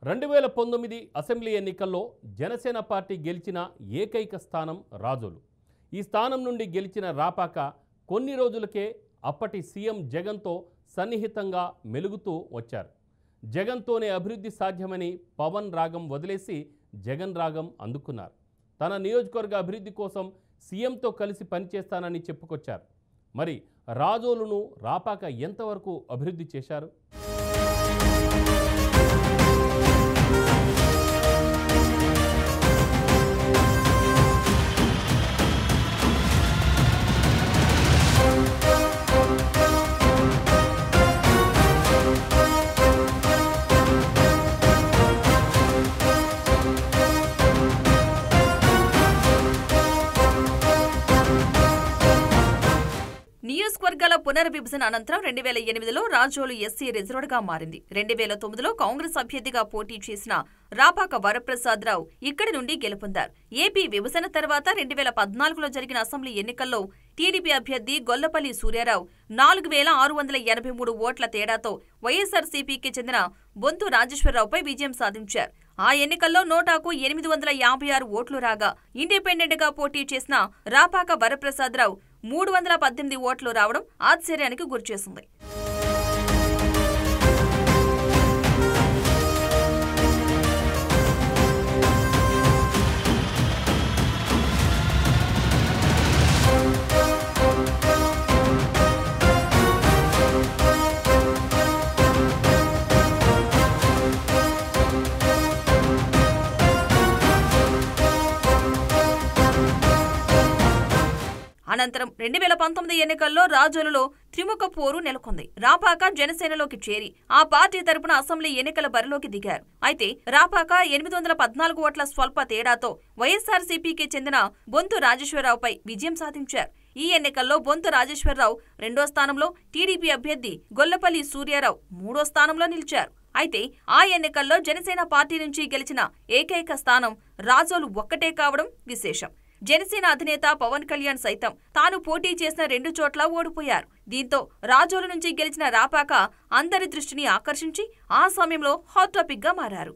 2019 assembly ఎన్నికల్లో Janasena party గెలిచిన ఏకైక స్థానం రాజోలు. ఈ స్థానం నుండి గెలిచిన రాపాక కొన్ని రోజులకే అప్పటి సీఎం జగన్తో సన్నిహితంగా మెలుగుతూ వచ్చారు. జగన్తోనే అభివృద్ధి సాధ్యమని పవన్ రాగం వదిలేసి జగన్ రాగం అందుకున్నారు. తన నియోజకవర్గ అభివృద్ధి కోసం సీఎంతో కలిసి పనిచేస్తానని చెప్పుకొచ్చారు. మరి రాజోలును రాపాక ఎంతవరకు అభివృద్ధి చేశారు? నియోజకవర్గాల పునర్విభజన అనంతరం 2008లో రాజోలు ఎస్సీ రిజర్వ్డ్ గా మారింది. 2009లో కాంగ్రెస్ అభ్యర్థిగా పోటీ చేసిన రాపాక వరప్రసాదరావు ఇక్కడి నుండి గెలుపొందారు. ఏపీ విభజన తర్వాత 2014లో జరిగిన అసెంబ్లీ ఎన్నికల్లో టీడీపీ అభ్యర్థి గొల్లపల్లి సూర్యారావు 4683 ఓట్ల తేడాతో వైఎస్ఆర్సీపీకి చెందిన బొంతు రాజేశ్వరరావుపై విజయం సాధించారు. ఆ ఎన్నికల్లో నోటాకు 856 ఓట్లు రాగా ఇండిపెండెంట్ గా పోటీ చేసిన రాపాక వరప్రసాదరావు 318 ఓట్లు రావడం ఆశ్చర్యానికి గురిచేసింది. అనంతరం 2019 ఎన్నికల్లో రాజోలులో త్రిముఖ పోరు నెలకొంది. రాపాక జనసేనలోకి చేరి ఆ పార్టీ తరపున అసెంబ్లీ ఎన్నికల బరిలోకి దిగారు. అయితే రాపాక 814 ఓట్ల స్వల్ప తేడాతో వైఎస్ఆర్సీపీకి చెందిన బొంతు రాజేశ్వరరావుపై విజయం సాధించారు. ఈ ఎన్నికల్లో బొంతు రాజేశ్వరరావు 2వ స్థానంలో, టీడీపీ అభ్యర్థి గొల్లపల్లి సూర్యారావు 3వ స్థానంలో నిలిచారు. అయితే ఆ ఎన్నికల్లో జనసేన పార్టీ నుంచి గెలిచిన ఏకైక స్థానం రాజోలు ఒక్కటే కావడం విశేషం. జనసేన అధినేత పవన్ కళ్యాణ్ సైతం తాను పోటీ చేసిన 2 చోట్ల ఓడిపోయారు. దీంతో రాజోలు నుంచి గెలిచిన రాపాక అందరి దృష్టిని ఆకర్షించి ఆ సమయంలో హాట్ టాపిక్ గా మారారు.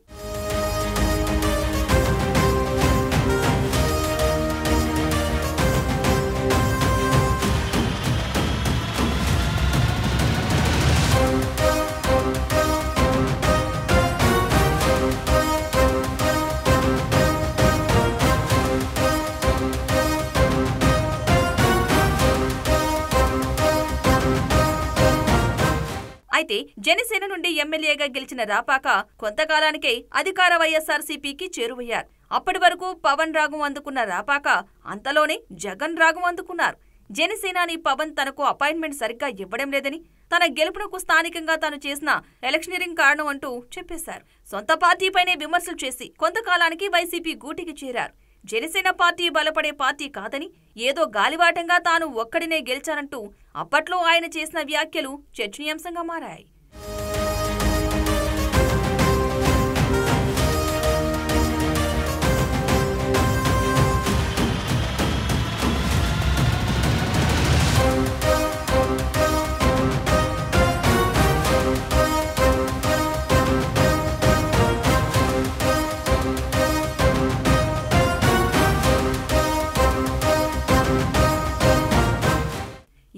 అయితే జనసేన నుండి ఎమ్మెల్యేగా గెలిచిన రాపాక కొంతకాలానికే అధికార వైఎస్ఆర్సీపీకి చేరువయ్యారు. అప్పటి వరకు పవన్ రాగం అందుకున్న రాపాక అంతలోనే జగన్ రాగం అందుకున్నారు. జనసేనాని పవన్ తనకు అపాయింట్మెంట్ సరిగ్గా ఇవ్వడం లేదని, తన గెలుపునకు స్థానికంగా తాను చేసిన ఎలక్షనీరింగ్ కారణం అంటూ చెప్పేశారు. సొంత పార్టీపైనే విమర్శలు చేసి కొంతకాలానికి వైసీపీ గూటికి చేరారు. జనసేన పార్టీ బలపడే పార్టీ కాదని, ఏదో గాలివాటంగా తాను ఒక్కడినే గెలిచానంటూ అప్పట్లో ఆయన చేసిన వ్యాఖ్యలు చర్చనీయాంశంగా మారాయి.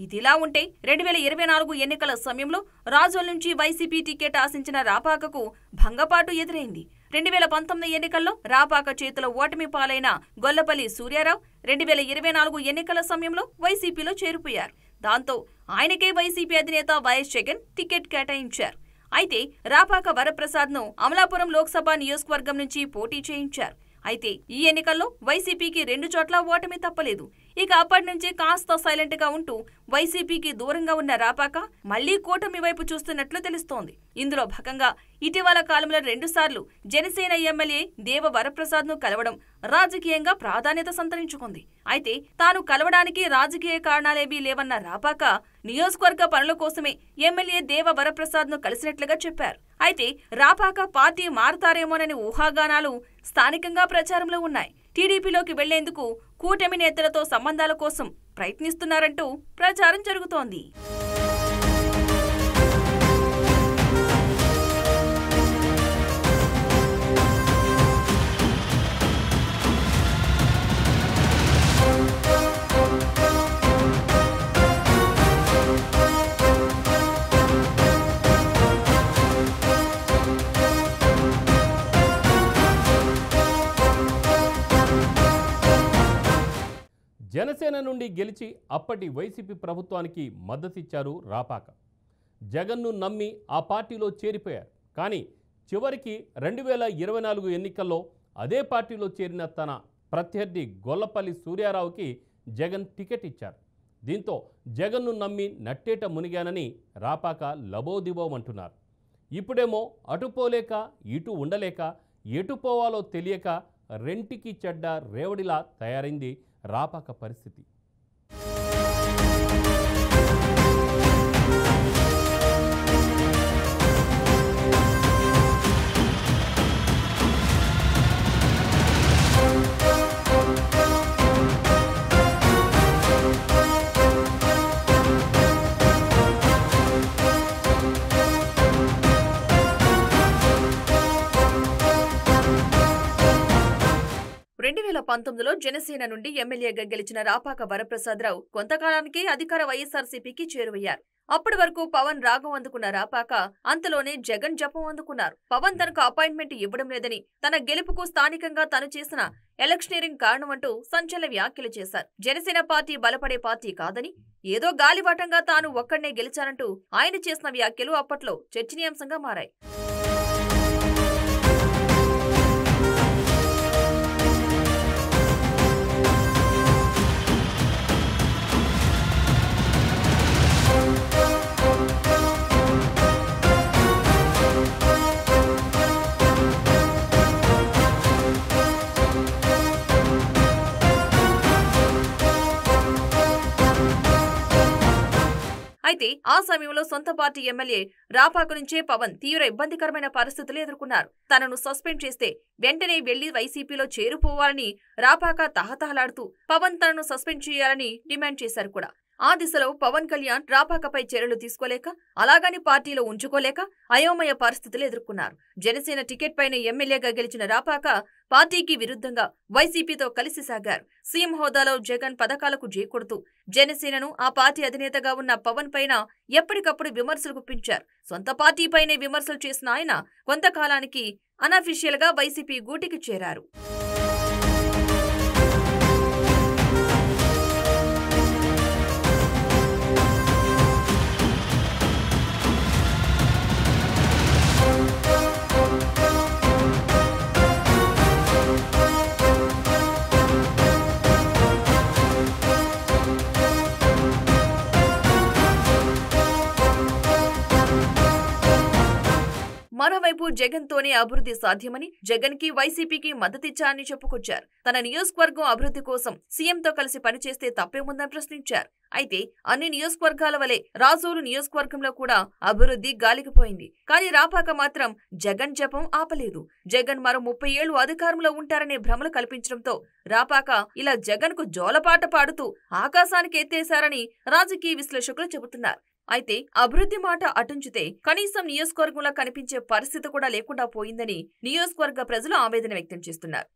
ఇదిలా ఉంటే 2024 ఎన్నికల సమయంలో రాజోల్ నుంచి వైసీపీ టికెట్ ఆశించిన రాపాకకు భంగపాటు ఎదురైంది. 2019 ఎన్నికల్లో రాపాక చేతిలో ఓటమి పాలైన గొల్లపల్లి సూర్యారావు 2024 ఎన్నికల సమయంలో వైసీపీలో చేరిపోయారు. దాంతో ఆయనకే వైసీపీ అధినేత వైఎస్ జగన్ టికెట్ కేటాయించారు. అయితే రాపాక వరప్రసాద్ను అమలాపురం లోక్సభ నియోజకవర్గం నుంచి పోటీ చేయించారు. అయితే ఈ ఎన్నికల్లో వైసీపీకి 2 చోట్ల ఓటమి తప్పలేదు. ఇక అప్పటి నుంచి కాస్త సైలెంట్ గా ఉంటూ వైసీపీకి దూరంగా ఉన్న రాపాక మళ్లీ కూటమి వైపు చూస్తున్నట్లు తెలుస్తోంది. ఇందులో భాగంగా ఇటీవల కాలంలో 2 సార్లు జనసేన ఎమ్మెల్యే దేవ వరప్రసాద్ ను కలవడం రాజకీయంగా ప్రాధాన్యత సంతరించుకుంది. అయితే తాను కలవడానికి రాజకీయ కారణాలేవీ లేవన్న రాపాక నియోజకవర్గ పనుల కోసమే ఎమ్మెల్యే దేవ వరప్రసాద్ ను కలిసినట్లుగా చెప్పారు. అయితే రాపాక పార్టీ మారతారేమోనని ఊహాగానాలు స్థానికంగా ప్రచారంలో ఉన్నాయి. టీడీపీలోకి వెళ్లేందుకు కూటమి నేతలతో సంబంధాల కోసం ప్రయత్నిస్తున్నారంటూ ప్రచారం జరుగుతోంది. జనసేన నుండి గెలిచి అప్పటి వైసీపీ ప్రభుత్వానికి మద్దతిచ్చారు రాపాక. జగన్ను నమ్మి ఆ పార్టీలో చేరిపోయారు. కానీ చివరికి 2024 ఎన్నికల్లో అదే పార్టీలో చేరిన తన ప్రత్యర్థి గొల్లపల్లి సూర్యారావుకి జగన్ టికెట్ ఇచ్చారు. దీంతో జగన్ను నమ్మి నట్టేట మునిగానని రాపాక లబోదిబోమంటున్నారు. ఇప్పుడేమో అటు పోలేక ఇటు ఉండలేక ఎటు పోవాలో తెలియక రెంటికి చెడ్డ రేవడిలా తయారైంది రాపాక పరిస్థితి. జనసేన నుండి ఎమ్మెల్యేగా గెలిచిన రాపాక వరప్రసాదరావు కొంతకాలానికి అధికార వైఎస్ఆర్సీపీకి చేరువయ్యారు. అప్పటి వరకు పవన్ రాగం అందుకున్న రాపాక అంతలోనే జగన్ జపం అందుకున్నారు. పవన్ తనకు అపాయింట్మెంట్ ఇవ్వడం లేదని, తన గెలుపుకు స్థానికంగా తను చేసిన ఎలక్షనీరింగ్ కారణమంటూ సంచలన వ్యాఖ్యలు చేశారు. జనసేన పార్టీ బలపడే పార్టీ కాదని, ఏదో గాలివాటంగా తాను ఒక్కడనే గెలిచానంటూ ఆయన చేసిన వ్యాఖ్యలు అప్పట్లో చర్చనీయాంశంగా మారాయి. అయితే ఆ సమయంలో సొంత పార్టీ ఎమ్మెల్యే రాపాక నుంచే పవన్ తీవ్ర ఇబ్బందికరమైన పరిస్థితులు ఎదుర్కొన్నారు. తనను సస్పెండ్ చేస్తే వెంటనే వెళ్లి వైసీపీలో చేరుకోవాలని రాపాక తహతహలాడుతూ పవన్ తనను సస్పెండ్ చేయాలని డిమాండ్ చేశారు కూడా. ఆ దిశలో పవన్ కళ్యాణ్ రాపాకపై చర్యలు తీసుకోలేక, అలాగని పార్టీలో ఉంచుకోలేక అయోమయ పరిస్థితులు ఎదుర్కొన్నారు. జనసేన టికెట్ పైన ఎమ్మెల్యేగా గెలిచిన రాపాక పార్టీకి విరుద్ధంగా వైసీపీతో కలిసి సాగారు. సీఎం హోదాలో జగన్ పథకాలకు జేకొడుతూ జనసేనను ఆ పార్టీ అధినేతగా ఉన్న పవన్ పైన ఎప్పటికప్పుడు విమర్శలు గుప్పించారు. సొంత పార్టీపైనే విమర్శలు చేసిన ఆయన కొంతకాలానికి అనఫీషియల్ గా వైసీపీ గూటికి చేరారు. మరోవైపు జగన్ తోనే అభివృద్ధి సాధ్యమని, జగన్ కి వైసీపీకి మద్దతిచ్చారని చెప్పుకొచ్చారు. తన నియోజకవర్గం అభివృద్ధి కోసం సీఎంతో కలిసి పనిచేస్తే తప్పేముందని ప్రశ్నించారు. అయితే అన్ని నియోజకవర్గాల వలె రాజోలు నియోజకవర్గంలో కూడా అభివృద్ధి గాలికిపోయింది. కానీ రాపాక మాత్రం జగన్ జపం ఆపలేదు. జగన్ మరో 30 ఏళ్లు అధికారంలో ఉంటారనే భ్రమలు కల్పించడంతో రాపాక ఇలా జగన్ కు జోలపాట పాడుతూ ఆకాశానికి ఎత్తేశారని రాజకీయ విశ్లేషకులు చెబుతున్నారు. అయితే అభివృద్ధి మాట అటుంచితే కనీసం నియోజకవర్గంలో కనిపించే పరిస్థితి కూడా లేకుండా పోయిందని నియోజకవర్గ ప్రజలు ఆవేదన వ్యక్తం చేస్తున్నారు.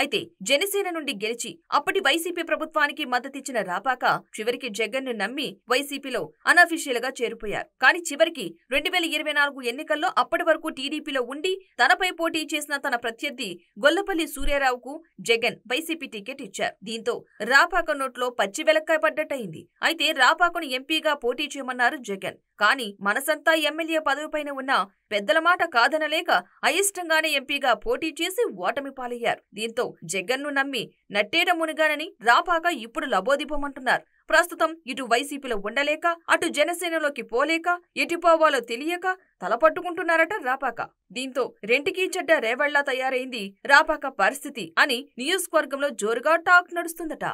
అయితే జనసేన నుండి గెలిచి అప్పటి వైసీపీ ప్రభుత్వానికి మద్దతిచ్చిన రాపాక చివరికి జగన్ ను నమ్మి వైసీపీలో అనఫీషియల్ గా చేరిపోయారు. కానీ చివరికి 2024 ఎన్నికల్లో అప్పటి వరకు టీడీపీలో ఉండి తనపై పోటీ చేసిన తన ప్రత్యర్థి గొల్లపల్లి సూర్యారావుకు జగన్ వైసీపీ టికెట్ ఇచ్చారు. దీంతో రాపాక నోట్లో పచ్చి వెలక్కాయ పడ్డట్టయింది. అయితే రాపాకను ఎంపీగా పోటీ చేయమన్నారు జగన్. కానీ మనసంతా ఎమ్మెల్యే పదవిపైన ఉన్న పెద్దల మాట కాదనలేక అయిష్టంగానే ఎంపీగా పోటీ చేసి ఓటమి పాలయ్యారు. దీంతో జగన్ ను నమ్మి నట్టేట మునిగానని రాపాక ఇప్పుడు లబోదిబోమంటున్నారు. ప్రస్తుతం ఇటు వైసీపీలో ఉండలేక, అటు జనసేనలోకి పోలేక, ఎటుపోవాలో తెలియక తలపట్టుకుంటున్నారట రాపాక. దీంతో రెంటికి చెడ్డ రేవళ్లా తయారైంది రాపాక పరిస్థితి అని నియోజకవర్గంలో జోరుగా టాక్ నడుస్తుందట.